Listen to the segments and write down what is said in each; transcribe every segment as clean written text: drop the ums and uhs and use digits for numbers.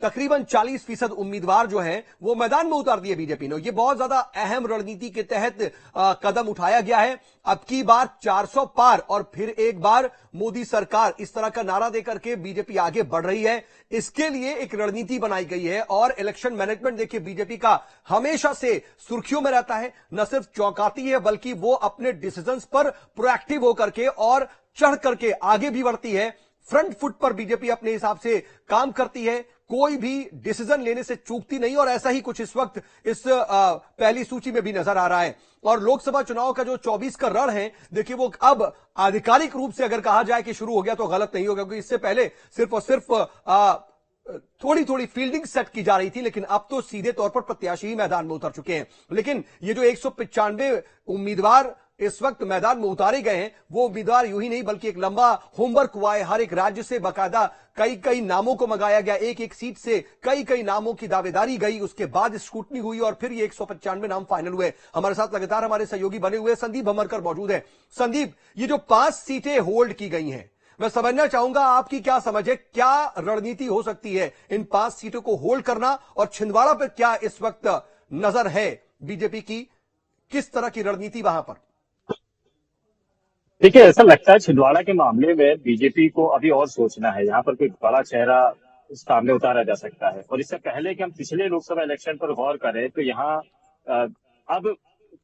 तकरीबन 40% उम्मीदवार जो हैं वो मैदान में उतार दिए बीजेपी ने। ये बहुत ज्यादा अहम रणनीति के तहत कदम उठाया गया है। अब की बार 400 पार और फिर एक बार मोदी सरकार, इस तरह का नारा देकर के बीजेपी आगे बढ़ रही है। इसके लिए एक रणनीति बनाई गई है और इलेक्शन मैनेजमेंट देखिए बीजेपी का हमेशा से सुर्खियों में रहता है। न सिर्फ चौंकाती है बल्कि वो अपने डिसीजंस पर प्रोएक्टिव होकर के और चढ़ करके आगे भी बढ़ती है। फ्रंट फुट पर बीजेपी अपने हिसाब से काम करती है, कोई भी डिसीजन लेने से चूकती नहीं और ऐसा ही कुछ इस वक्त इस पहली सूची में भी नजर आ रहा है। और लोकसभा चुनाव का जो 24 का रण है देखिए वो अब आधिकारिक रूप से अगर कहा जाए कि शुरू हो गया तो गलत नहीं होगा, क्योंकि इससे पहले सिर्फ और सिर्फ थोड़ी थोड़ी फील्डिंग सेट की जा रही थी, लेकिन अब तो सीधे तौर पर प्रत्याशी ही मैदान में उतर चुके हैं। लेकिन ये जो 195 उम्मीदवार इस वक्त मैदान में उतारे गए हैं वो उम्मीदवार यूं ही नहीं बल्कि एक लंबा होमवर्क हुआ है। हर एक राज्य से बाकायदा कई कई नामों को मंगाया गया, एक एक सीट से कई कई नामों की दावेदारी गई, उसके बाद स्क्रूटनी हुई और फिर ये 195 नाम फाइनल हुए। हमारे साथ लगातार हमारे सहयोगी बने हुए संदीप भमरकर मौजूद है। संदीप, ये जो 5 सीटें होल्ड की गई हैं, मैं समझना चाहूंगा आपकी क्या समझ है, क्या रणनीति हो सकती है इन 5 सीटों को होल्ड करना, और छिंदवाड़ा पर क्या इस वक्त नजर है बीजेपी की, किस तरह की रणनीति वहां पर? देखिए, ऐसा लगता है छिंदवाड़ा के मामले में बीजेपी को अभी और सोचना है। यहाँ पर कोई बड़ा चेहरा सामने उतारा जा सकता है। और इससे पहले कि हम पिछले लोकसभा इलेक्शन पर गौर करें तो यहाँ अब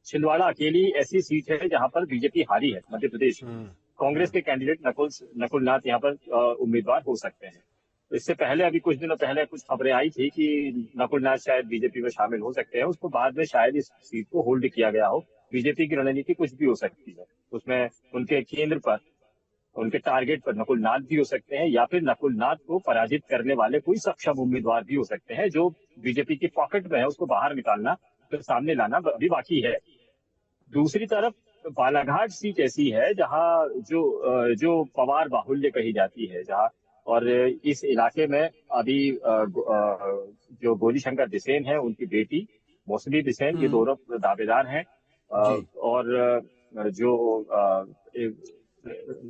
छिंदवाड़ा अकेली ऐसी सीट है जहाँ पर बीजेपी हारी है मध्य प्रदेश में। कांग्रेस के कैंडिडेट नकुल नाथ यहाँ पर उम्मीदवार हो सकते हैं। तो इससे पहले अभी कुछ दिनों पहले कुछ खबरें आई थी कि नकुल नाथ शायद बीजेपी में शामिल हो सकते हैं। उसको बाद में शायद इस सीट को होल्ड किया गया हो। बीजेपी की रणनीति कुछ भी हो सकती है, उसमें उनके केंद्र पर, उनके टारगेट पर नकुल नाथ भी हो सकते हैं या फिर नकुल नाथ को पराजित करने वाले कोई सक्षम उम्मीदवार भी हो सकते हैं। जो बीजेपी की पॉकेट में है उसको बाहर निकालना, फिर सामने लाना अभी बाकी है। दूसरी तरफ बालाघाट सीट ऐसी है जहां जो पवार बाहुल्य कही जाती है, जहां और इस इलाके में अभी जो गोली शंकर बिसेन है, उनकी बेटी मौसमी बिसेन, ये दोनों दावेदार हैं। और जो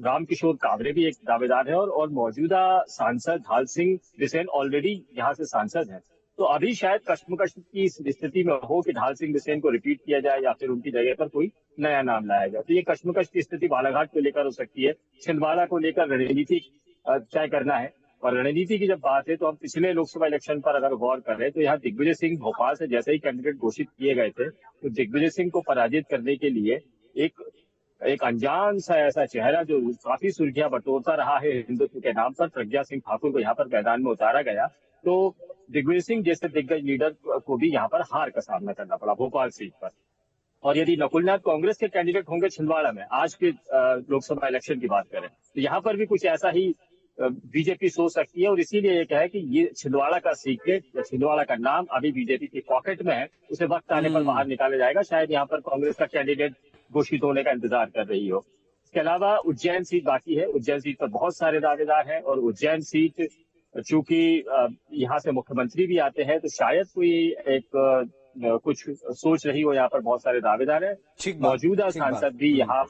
रामकिशोर कावरे भी एक दावेदार है और मौजूदा सांसद ढाल सिंह बिसेन ऑलरेडी यहाँ से सांसद हैं। तो अभी शायद कश्मकश की स्थिति में हो कि ढाल सिंह बिसेन को रिपीट किया जाए या फिर उनकी जगह पर कोई नया नाम लाया जाए। तो ये कश्मकश की स्थिति बालाघाट को लेकर हो सकती है। छिंदवाड़ा को लेकर रणनीति तय करना है। और रणनीति की जब बात है तो हम पिछले लोकसभा इलेक्शन पर अगर गौर करें तो यहाँ दिग्विजय सिंह भोपाल से जैसे ही कैंडिडेट घोषित किए गए थे तो दिग्विजय सिंह को पराजित करने के लिए एक अनजान सा ऐसा चेहरा जो काफी सुर्खियां बटोरता रहा है हिंदुत्व के नाम पर, प्रज्ञा सिंह ठाकुर को यहाँ पर मैदान में उतारा गया। तो दिग्विजय सिंह जैसे दिग्गज लीडर को भी यहाँ पर हार का सामना करना पड़ा भोपाल सीट पर। और यदि नकुलनाथ कांग्रेस के कैंडिडेट होंगे छिंदवाड़ा में, आज के लोकसभा इलेक्शन की बात करें तो यहाँ पर भी कुछ ऐसा ही बीजेपी सोच सकती है। और इसीलिए ये है कि ये छिंदवाड़ा का सीक्रेट या छिंदवाड़ा का नाम अभी बीजेपी की पॉकेट में है, उसे वक्त आने पर बाहर निकाला जाएगा। शायद यहाँ पर कांग्रेस का कैंडिडेट घोषित होने का इंतजार कर रही हो। इसके अलावा उज्जैन सीट बाकी है। उज्जैन सीट पर बहुत सारे दावेदार हैं और उज्जैन सीट चूंकि यहाँ से मुख्यमंत्री भी आते हैं तो शायद कोई एक कुछ सोच रही हो। यहाँ पर बहुत सारे दावेदार हैं। मौजूदा सांसद भी यहाँ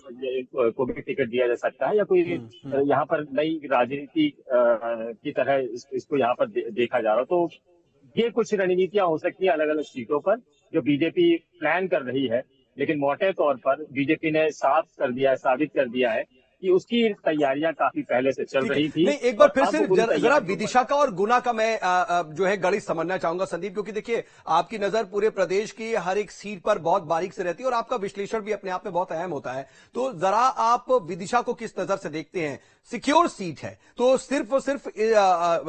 को भी टिकट दिया जा सकता है या कोई यहाँ पर नई राजनीति की तरह इसको यहाँ पर देखा जा रहा हो। तो ये कुछ रणनीतियां हो सकती हैं अलग अलग सीटों पर जो बीजेपी प्लान कर रही है। लेकिन मोटे तौर पर बीजेपी ने साबित कर दिया है कि उसकी तैयारियां काफी पहले से चल रही थी। नहीं, एक बार फिर से जरा विदिशा का और गुना का मैं जो है गणित समझना चाहूंगा संदीप, क्योंकि देखिए आपकी नजर पूरे प्रदेश की हर एक सीट पर बहुत बारीक से रहती है और आपका विश्लेषण भी अपने आप में बहुत अहम होता है। तो जरा आप विदिशा को किस नजर से देखते हैं? सिक्योर सीट है तो सिर्फ और सिर्फ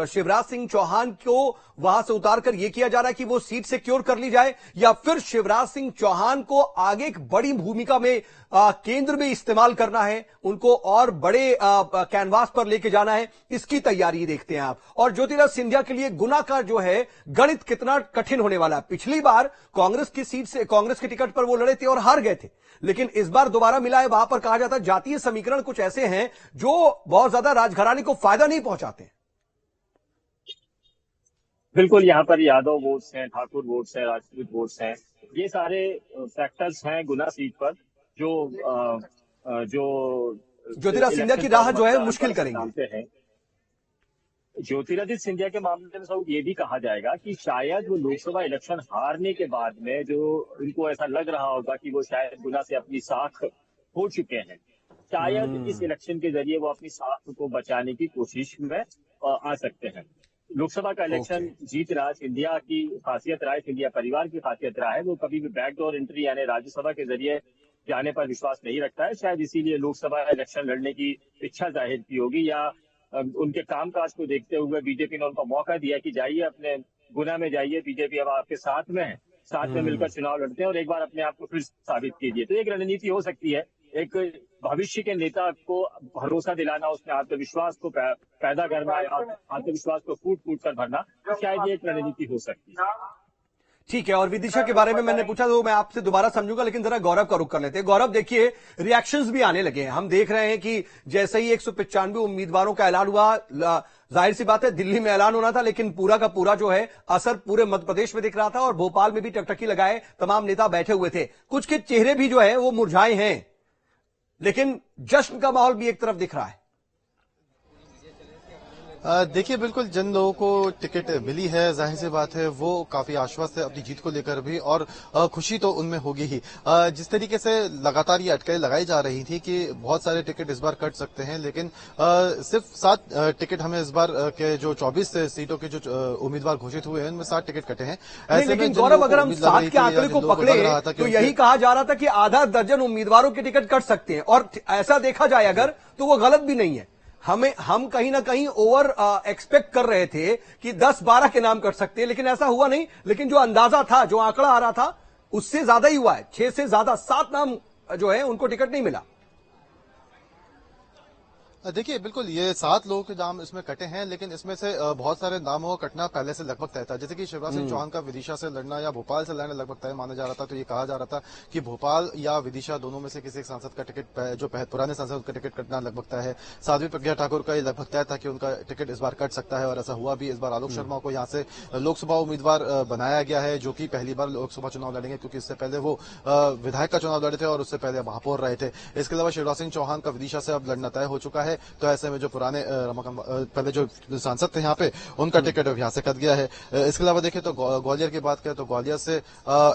शिवराज सिंह चौहान को वहां से उतार कर यह किया जा रहा है कि वो सीट सिक्योर कर ली जाए, या फिर शिवराज सिंह चौहान को आगे एक बड़ी भूमिका में केंद्र में इस्तेमाल करना है, उनको और बड़े कैनवास पर लेके जाना है, इसकी तैयारी देखते हैं आप? और ज्योतिराज सिंधिया के लिए गुना का जो है गणित कितना कठिन होने वाला है? पिछली बार कांग्रेस की सीट से, कांग्रेस के टिकट पर वो लड़े थे और हार गए थे, लेकिन इस बार दोबारा मिला है। वहां पर कहा जाता है जातीय समीकरण कुछ ऐसे हैं जो बहुत ज्यादा राजघराने को फायदा नहीं पहुंचाते। बिल्कुल, यहाँ पर यादव वोट्स हैं, ठाकुर वोट्स हैं, राजपूत वोट्स हैं, ये सारे फैक्टर्स हैं गुना सीट पर जो ज्योतिराज सिंधिया की राह जो है मुश्किल करेंगे। ज्योतिरादित्य सिंधिया के मामले में ये भी कहा जाएगा कि शायद वो लोकसभा इलेक्शन हारने के बाद में जो उनको ऐसा लग रहा होगा कि वो शायद गुना से अपनी साख खो चुके हैं, शायद इस इलेक्शन के जरिए वो अपनी साख को बचाने की कोशिश में आ सकते हैं। लोकसभा का इलेक्शन जीत रहा सिंधिया की खासियत रहा है, सिंधिया परिवार की खासियत रहा है, वो कभी भी बैकडोर एंट्री यानी राज्यसभा के जरिए जाने पर विश्वास नहीं रखता है। शायद इसीलिए लोकसभा इलेक्शन लड़ने की इच्छा जाहिर की होगी, या उनके कामकाज को देखते हुए बीजेपी ने उनको मौका दिया कि जाइए अपने गुना में जाइए, बीजेपी अब आपके साथ में है, साथ में मिलकर चुनाव लड़ते हैं और एक बार अपने आप को फिर साबित कीजिए। तो एक रणनीति हो सकती है, एक भविष्य के नेता को भरोसा दिलाना, उसमें आत्मविश्वास को पैदा करना, आत्मविश्वास को फूट फूट कर भरना, शायद ये एक रणनीति हो सकती है। ठीक है, और विदिशा के बारे में मैंने पूछा तो मैं आपसे दोबारा समझूंगा, लेकिन जरा गौरव का रुख कर लेते हैं। गौरव, देखिए रिएक्शंस भी आने लगे हैं। हम देख रहे हैं कि जैसे ही 195 उम्मीदवारों का ऐलान हुआ, जाहिर सी बात है दिल्ली में ऐलान होना था, लेकिन पूरा का पूरा जो है असर पूरे मध्य प्रदेश में दिख रहा था और भोपाल में भी टकटकी लगाए तमाम नेता बैठे हुए थे। कुछ के चेहरे भी जो है वो मुरझाए हैं, लेकिन जश्न का माहौल भी एक तरफ दिख रहा है। देखिए, बिल्कुल जिन लोगों को टिकट मिली है, जाहिर सी बात है वो काफी आश्वस्त है अपनी जीत को लेकर भी, और खुशी तो उनमें होगी ही। जिस तरीके से लगातार ये अटकलें लगाई जा रही थी कि बहुत सारे टिकट इस बार कट सकते हैं, लेकिन सिर्फ 7 टिकट हमें इस बार के जो 24 सीटों के जो उम्मीदवार घोषित हुए हैं उनमें 7 टिकट कटे हैं। ऐसे लेकिन गौरव, अगर हम 7 के आंकड़े को पकड़े तो यही कहा जा रहा था कि आधा दर्जन उम्मीदवारों के टिकट कट सकते हैं, और ऐसा देखा जाए अगर तो वो गलत भी नहीं है। हम कहीं ना कहीं ओवर एक्सपेक्ट कर रहे थे कि 10-12 के नाम कट सकते हैं, लेकिन ऐसा हुआ नहीं। लेकिन जो अंदाजा था, जो आंकड़ा आ रहा था, उससे ज्यादा ही हुआ है। 6 से ज्यादा 7 नाम जो है उनको टिकट नहीं मिला। देखिए, बिल्कुल ये 7 लोगों के नाम इसमें कटे हैं, लेकिन इसमें से बहुत सारे नामों का कटना पहले से लगभग तय था। जैसे कि शिवराज सिंह चौहान का विदिशा से लड़ना या भोपाल से लड़ना लगभग तय माना जा रहा था। तो ये कहा जा रहा था कि भोपाल या विदिशा दोनों में से किसी एक सांसद का टिकट, जो पुराने सांसद का टिकट कटना लगभग तय है। साध्वी प्रज्ञा ठाकुर का ये लगभग तय था कि उनका टिकट इस बार कट सकता है, और ऐसा हुआ भी। इस बार आलोक शर्मा को यहाँ से लोकसभा उम्मीदवार बनाया गया है, जो कि पहली बार लोकसभा चुनाव लड़ेंगे, क्योंकि इससे पहले वो विधायक का चुनाव लड़े थे और उससे पहले महापौर रहे थे। इसके अलावा शिवराज सिंह चौहान का विदिशा से अब लड़ना तय हो चुका है। तो ऐसे में जो पुराने पहले जो सांसद थे यहाँ पे, उनका टिकट अब यहाँ से कट गया है। इसके अलावा देखें तो ग्वालियर की बात करें तो ग्वालियर से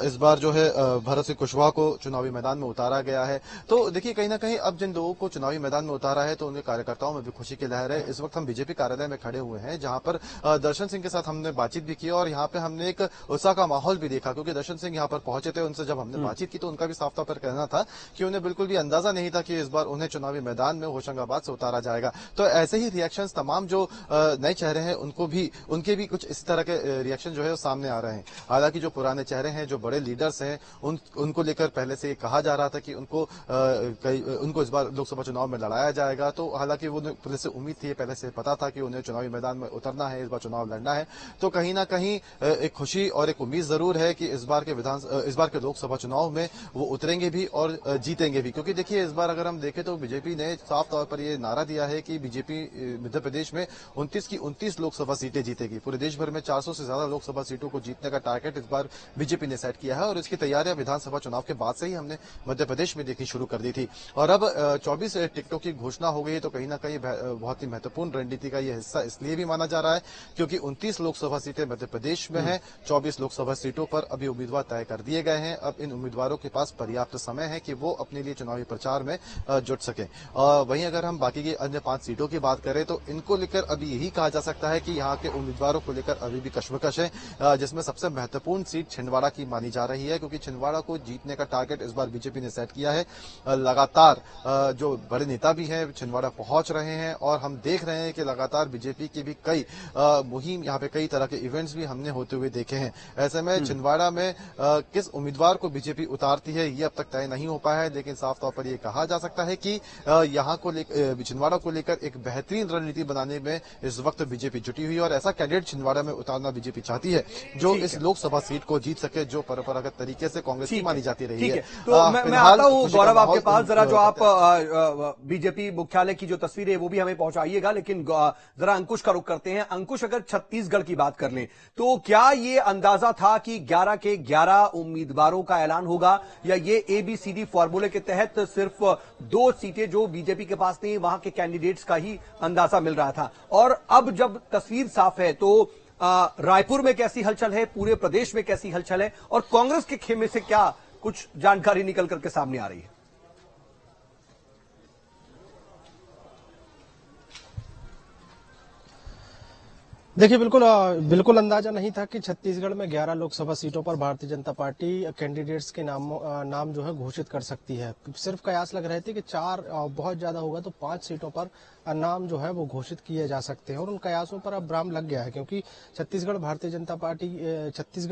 इस बार जो है भरत सिंह कुशवाहा को चुनावी मैदान में उतारा गया है। तो देखिए, कहीं ना कहीं अब जिन लोगों को चुनावी मैदान में उतारा है तो उनके कार्यकर्ताओं में भी खुशी की लहर है। इस वक्त हम बीजेपी कार्यालय में खड़े हुए हैं, जहां पर दर्शन सिंह के साथ हमने बातचीत भी की, और यहाँ पे हमने एक उत्साह का माहौल भी देखा, क्योंकि दर्शन सिंह यहाँ पर पहुंचे थे। उनसे जब हमने बातचीत की तो उनका भी साफ तौर पर कहना था कि उन्हें बिल्कुल भी अंदाजा नहीं था कि इस बार उन्हें चुनावी मैदान में होशंगाबाद से उतारा जाएगा। तो ऐसे ही रिएक्शन तमाम जो नए चेहरे हैं उनके भी कुछ इस तरह के रिएक्शन जो है सामने आ रहे हैं। हालांकि जो पुराने चेहरे हैं, जो बड़े लीडर्स हैं, उनको लेकर पहले से कहा जा रहा था कि उनको इस बार लोकसभा चुनाव में लड़ाया जाएगा। तो हालांकि वो पहले से उम्मीद थी, पहले से पता था कि उन्हें चुनावी मैदान में उतरना है, इस बार चुनाव लड़ना है। तो कहीं ना कहीं एक खुशी और एक उम्मीद जरूर है कि इस बार के लोकसभा चुनाव में वो उतरेंगे भी और जीतेंगे भी। क्योंकि देखिए, इस बार अगर हम देखें तो बीजेपी ने साफ तौर पर यह नारा दिया है कि बीजेपी मध्य प्रदेश में 29 की 29 लोकसभा सीटें जीतेगी। पूरे देश भर में 400 से ज्यादा लोकसभा सीटों को जीतने का टारगेट इस बार बीजेपी ने सेट किया है, और इसकी तैयारियां विधानसभा चुनाव के बाद से ही हमने मध्य प्रदेश में देखनी शुरू कर दी थी। और अब 24 टिकटों की घोषणा हो गई, तो कहीं ना कहीं बहुत ही महत्वपूर्ण रणनीति का यह हिस्सा इसलिए भी माना जा रहा है क्योंकि 29 लोकसभा सीटें मध्य प्रदेश में है। 24 लोकसभा सीटों पर अभी उम्मीदवार तय कर दिए गए हैं। अब इन उम्मीदवारों के पास पर्याप्त समय है कि वो अपने लिए चुनावी प्रचार में जुट सके। वहीं अगर हम बाकी की अन्य 5 सीटों की बात करें तो इनको लेकर अभी यही कहा जा सकता है कि यहाँ के उम्मीदवारों को लेकर अभी भी कश्मकश है, जिसमें सबसे महत्वपूर्ण सीट छिंदवाड़ा की मानी जा रही है, क्योंकि छिंदवाड़ा को जीतने का टारगेट इस बार बीजेपी ने सेट किया है। लगातार जो बड़े नेता भी हैं छिंदवाड़ा पहुंच रहे हैं, और हम देख रहे हैं कि लगातार बीजेपी की भी कई मुहिम, यहाँ पे कई तरह के इवेंट्स भी हमने होते हुए देखे हैं। ऐसे में छिंदवाड़ा में किस उम्मीदवार को बीजेपी उतारती है ये अब तक तय नहीं हो पाया है, लेकिन साफ तौर पर यह कहा जा सकता है कि यहाँ को छिंदवाड़ा को लेकर एक बेहतरीन रणनीति बनाने में इस वक्त बीजेपी जुटी हुई, और ऐसा कैंडिडेट छिंदवाड़ा में उतारना बीजेपी चाहती है जो इस लोकसभा सीट को जीत सके, जो परंपरागत तरीके से कांग्रेस की मानी जाती रही है। तो मैं आता हूं गौरव आपके पास, जरा जो आप बीजेपी मुख्यालय की जो तस्वीर है वो भी हमें पहुंचाइएगा, लेकिन जरा अंकुश का रुख करते हैं। अंकुश, अगर छत्तीसगढ़ की बात कर लें तो क्या ये अंदाजा था कि 11 के 11 उम्मीदवारों का ऐलान होगा, या ये ABCD फॉर्मूले के तहत सिर्फ 2 सीटें जो बीजेपी के पास नहीं वहां के कैंडिडेट्स का ही अंदाजा मिल रहा था। और अब जब तस्वीर साफ है तो रायपुर में कैसी हलचल है, पूरे प्रदेश में कैसी हलचल है, और कांग्रेस के खेमे से क्या कुछ जानकारी निकल करके सामने आ रही है? देखिए, बिल्कुल अंदाजा नहीं था कि छत्तीसगढ़ में 11 लोकसभा सीटों पर भारतीय जनता पार्टी कैंडिडेट्स के नाम जो है घोषित कर सकती है। सिर्फ कयास लग रहे थे कि 4 बहुत ज्यादा होगा तो 5 सीटों पर नाम जो है वो घोषित किए जा सकते हैं, और उन कयासों पर अब ब्राम लग गया है, क्योंकि छत्तीसगढ़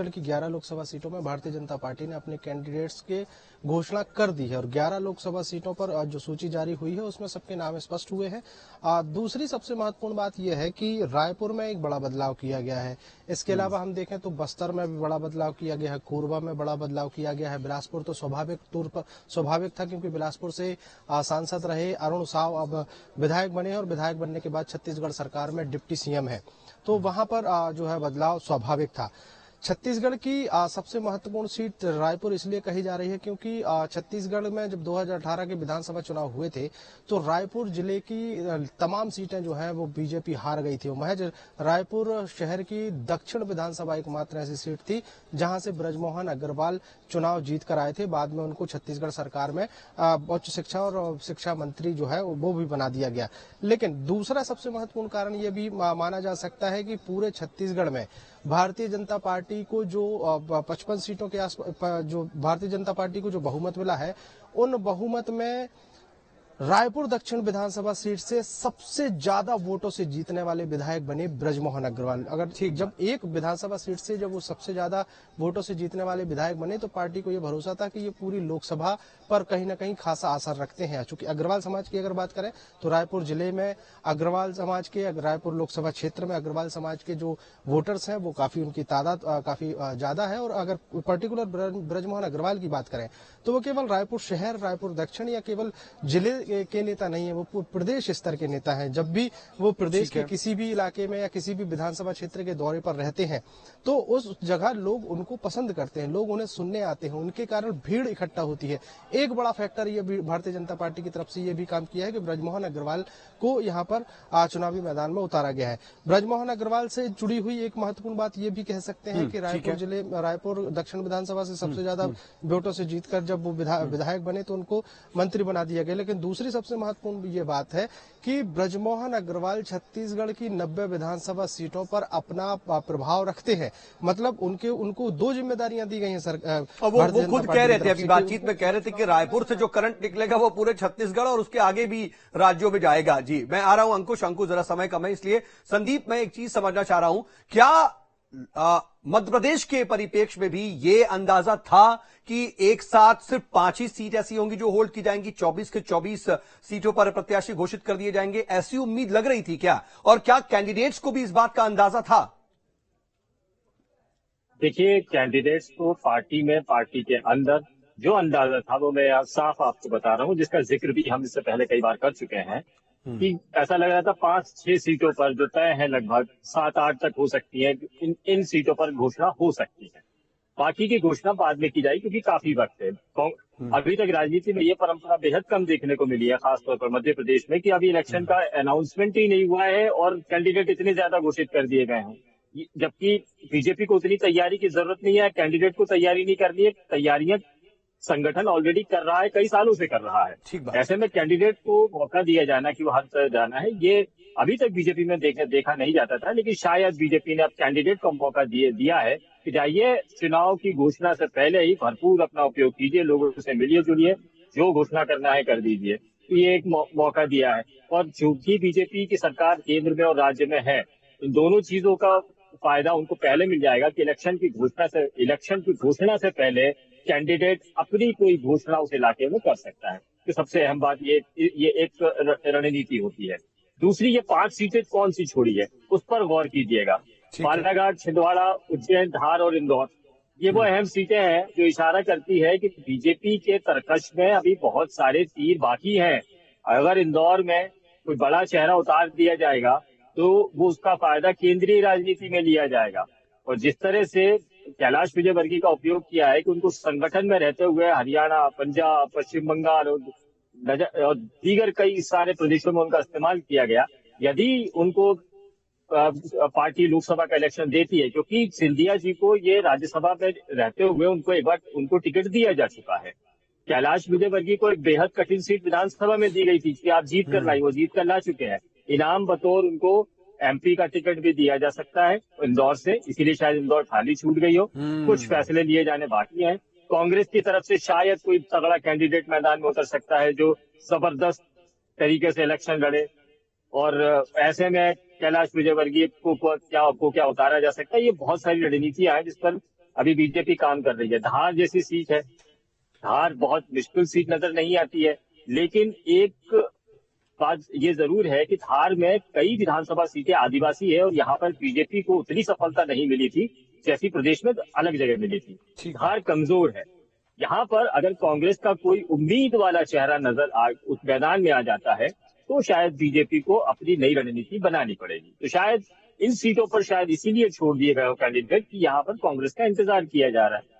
की 11 लोकसभा सीटों में भारतीय जनता पार्टी ने अपने कैंडिडेट्स के घोषणा कर दी है, और 11 लोकसभा सीटों पर जो सूची जारी हुई है उसमें सबके नाम स्पष्ट हुए हैं। दूसरी सबसे महत्वपूर्ण बात यह है कि रायपुर में एक बड़ा बदलाव किया गया है। इसके अलावा हम देखें तो बस्तर में भी बड़ा बदलाव किया गया है, कोरबा में बड़ा बदलाव किया गया है। बिलासपुर तो स्वाभाविक था, क्योंकि बिलासपुर से सांसद रहे अरुण साव अब विधायक बने, और विधायक बनने के बाद छत्तीसगढ़ सरकार में डिप्टी सीएम है, तो वहां पर जो है बदलाव स्वाभाविक था। छत्तीसगढ़ की सबसे महत्वपूर्ण सीट रायपुर इसलिए कही जा रही है क्योंकि छत्तीसगढ़ में जब 2018 के विधानसभा चुनाव हुए थे तो रायपुर जिले की तमाम सीटें जो है वो बीजेपी हार गई थी। महज रायपुर शहर की दक्षिण विधानसभा एकमात्र ऐसी सीट थी जहां से ब्रजमोहन अग्रवाल चुनाव जीत कर आए थे। बाद में उनको छत्तीसगढ़ सरकार में उच्च शिक्षा और शिक्षा मंत्री जो है वो भी बना दिया गया। लेकिन दूसरा सबसे महत्वपूर्ण कारण ये भी माना जा सकता है कि पूरे छत्तीसगढ़ में भारतीय जनता पार्टी को जो 55 सीटों के आसपास जो भारतीय जनता पार्टी को जो बहुमत मिला है, उन बहुमत में रायपुर दक्षिण विधानसभा सीट से सबसे ज्यादा वोटों से जीतने वाले विधायक बने ब्रजमोहन अग्रवाल। अगर जब एक विधानसभा सीट से जब वो सबसे ज्यादा वोटों से जीतने वाले विधायक बने तो पार्टी को ये भरोसा था कि ये पूरी लोकसभा पर कहीं ना कहीं खासा असर रखते हैं। चूंकि अग्रवाल समाज की अगर बात करें तो रायपुर जिले में अग्रवाल समाज के, रायपुर लोकसभा क्षेत्र में अग्रवाल समाज के जो वोटर्स हैं वो काफी, उनकी तादाद काफी ज्यादा है। और अगर पर्टिकुलर ब्रजमोहन अग्रवाल की बात करें तो वो केवल रायपुर शहर, रायपुर दक्षिण या केवल जिले के नेता नहीं है, वो प्रदेश स्तर के नेता हैं। जब भी वो प्रदेश के किसी भी इलाके में या किसी भी विधानसभा क्षेत्र के दौरे पर रहते हैं तो उस जगह लोग उनको पसंद करते हैं, लोग उन्हें सुनने आते हैं, उनके कारण भीड़ इकट्ठा होती है। एक बड़ा फैक्टर ये भारतीय जनता पार्टी की तरफ से ये भी काम किया है कि ब्रजमोहन अग्रवाल को यहाँ पर चुनावी मैदान में उतारा गया है। ब्रजमोहन अग्रवाल से जुड़ी हुई एक महत्वपूर्ण बात ये भी कह सकते हैं कि रायपुर दक्षिण विधानसभा से सबसे ज्यादा वोटों से जीतकर जब वो विधायक बने तो उनको मंत्री बना दिया गया। लेकिन दूसरी सबसे महत्वपूर्ण ये बात है कि ब्रजमोहन अग्रवाल छत्तीसगढ़ की 90 विधानसभा सीटों पर अपना प्रभाव रखते हैं। मतलब उनको 2 जिम्मेदारियां दी गई हैं सरकार। और वो खुद कह रहे थे, अभी बातचीत में कह रहे थे कि रायपुर से जो करंट निकलेगा वो पूरे छत्तीसगढ़ और उसके आगे भी राज्यों में जाएगा। जी, मैं आ रहा हूं अंकुश जरा समय कम है इसलिए। संदीप, मैं एक चीज समझना चाह रहा हूं, क्या मध्य प्रदेश के परिप्रेक्ष्य में भी ये अंदाजा था कि एक साथ सिर्फ 5 ही सीट ऐसी होंगी जो होल्ड की जाएंगी, 24 के 24 सीटों पर प्रत्याशी घोषित कर दिए जाएंगे, ऐसी उम्मीद लग रही थी क्या? और क्या कैंडिडेट्स को भी इस बात का अंदाजा था? देखिए, कैंडिडेट्स को पार्टी के अंदर जो अंदाजा था वो मैं साफ आपको बता रहा हूं, जिसका जिक्र भी हम इससे पहले कई बार कर चुके हैं कि ऐसा लग रहा था 5-6 सीटों पर जो तय है, लगभग 7-8 तक हो सकती है, इन सीटों पर घोषणा हो सकती है। बाकी की घोषणा बाद में की जाएगी क्योंकि काफी वक्त है। अभी तक राजनीति में ये परंपरा बेहद कम देखने को मिली है, खासतौर पर मध्य प्रदेश में, कि अभी इलेक्शन का अनाउंसमेंट ही नहीं हुआ है और कैंडिडेट इतने ज्यादा घोषित कर दिए गए हैं। जबकि बीजेपी को उतनी तैयारी की जरूरत नहीं है, कैंडिडेट को तैयारी नहीं करनी है, तैयारियां संगठन ऑलरेडी कर रहा है, कई सालों से कर रहा है। ऐसे में कैंडिडेट को मौका दिया जाना कि वो हर तरह जाना है, ये अभी तक बीजेपी में देखा नहीं जाता था। लेकिन शायद बीजेपी ने अब कैंडिडेट को मौका दिया है कि जाइए, चुनाव की घोषणा से पहले ही भरपूर अपना उपयोग कीजिए, लोगों से मिलिए जुलिए, जो घोषणा करना है कर दीजिए। तो ये एक मौका दिया है। और चूंकि बीजेपी की सरकार केंद्र में और राज्य में है, इन दोनों चीजों का फायदा उनको पहले मिल जाएगा कि इलेक्शन की घोषणा से पहले कैंडिडेट अपनी कोई घोषणा उस इलाके में कर सकता है। तो सबसे अहम बात ये एक रणनीति होती है। दूसरी, ये 5 सीटें कौन सी छोड़ी है उस पर गौर कीजिएगा। बालाघाट, छिंदवाड़ा, उज्जैन, धार और इंदौर, ये वो अहम सीटें हैं जो इशारा करती है कि बीजेपी के तरकश में अभी बहुत सारे तीर बाकी हैं। अगर इंदौर में कोई बड़ा चेहरा उतार दिया जाएगा तो वो उसका फायदा केंद्रीय राजनीति में लिया जाएगा। और जिस तरह से कैलाश विजयवर्गीय का उपयोग किया है कि उनको संगठन में रहते हुए हरियाणा, पंजाब, पश्चिम बंगाल और नजर और दीगर कई सारे प्रदेशों में उनका इस्तेमाल किया गया। यदि उनको पार्टी लोकसभा का इलेक्शन देती है, क्योंकि सिंधिया जी को ये राज्यसभा में रहते हुए उनको एक बार उनको टिकट दिया जा चुका है। कैलाश विजयवर्गीय को एक बेहद कठिन सीट विधानसभा में दी गई थी कि आप जीत कर लाई, वो जीत कर ला चुके हैं। इनाम बतौर उनको एमपी का टिकट भी दिया जा सकता है इंदौर से, इसीलिए शायद इंदौर खाली छूट गई हो। कुछ फैसले लिए जाने बाकी हैं। कांग्रेस की तरफ से शायद कोई तगड़ा कैंडिडेट मैदान में उतर सकता है जो जबरदस्त तरीके से इलेक्शन लड़े, और ऐसे में कैलाश विजयवर्गीय को क्या उतारा जा सकता है। ये बहुत सारी रणनीतियां हैं जिस पर अभी बीजेपी काम कर रही है। धार जैसी सीट है, धार बहुत मुश्किल सीट नजर नहीं आती है, लेकिन एक बात ये जरूर है कि धार में कई विधानसभा सीटें आदिवासी है और यहाँ पर बीजेपी को उतनी सफलता नहीं मिली थी जैसी प्रदेश में अलग जगह मिली थी। धार कमजोर है। यहाँ पर अगर कांग्रेस का कोई उम्मीद वाला चेहरा उस मैदान में आ जाता है तो शायद बीजेपी को अपनी नई रणनीति बनानी पड़ेगी। तो शायद इन सीटों पर शायद इसीलिए छोड़ दिए गए हो कैंडिडेट कि यहाँ पर कांग्रेस का इंतजार किया जा रहा है।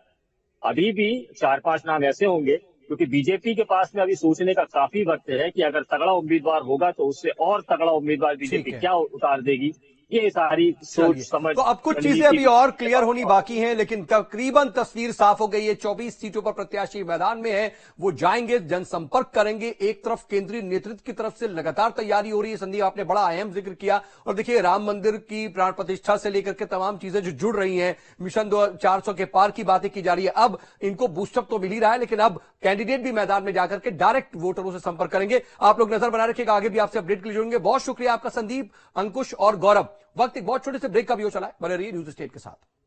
अभी भी 4-5 नाम ऐसे होंगे, क्योंकि बीजेपी के पास में अभी सोचने का काफी वक्त है कि अगर तगड़ा उम्मीदवार होगा तो उससे और तगड़ा उम्मीदवार बीजेपी क्या उतार देगी। ये सारी सोच समझ। तो अब कुछ चीजें अभी और क्लियर होनी बाकी हैं, लेकिन तकरीबन तस्वीर साफ हो गई है। 24 सीटों पर प्रत्याशी मैदान में है, वो जाएंगे, जनसंपर्क करेंगे। एक तरफ केंद्रीय नेतृत्व की तरफ से लगातार तैयारी हो रही है। संदीप, आपने बड़ा अहम जिक्र किया। और देखिए, राम मंदिर की प्राण प्रतिष्ठा से लेकर के तमाम चीजें जो जुड़ रही हैं, मिशन 400 के पार की बातें की जा रही है। अब इनको बूस्टअप तो मिल ही रहा है, लेकिन अब कैंडिडेट भी मैदान में जाकर के डायरेक्ट वोटरों से संपर्क करेंगे। आप लोग नजर बना रखिएगा, आगे भी आपसे अपडेट के लिए जुड़ेंगे। बहुत शुक्रिया आपका संदीप, अंकुश और गौरव। वक्त एक बहुत छोटे से ब्रेक का भी हो चला है। बने रहिए न्यूज स्टेट के साथ।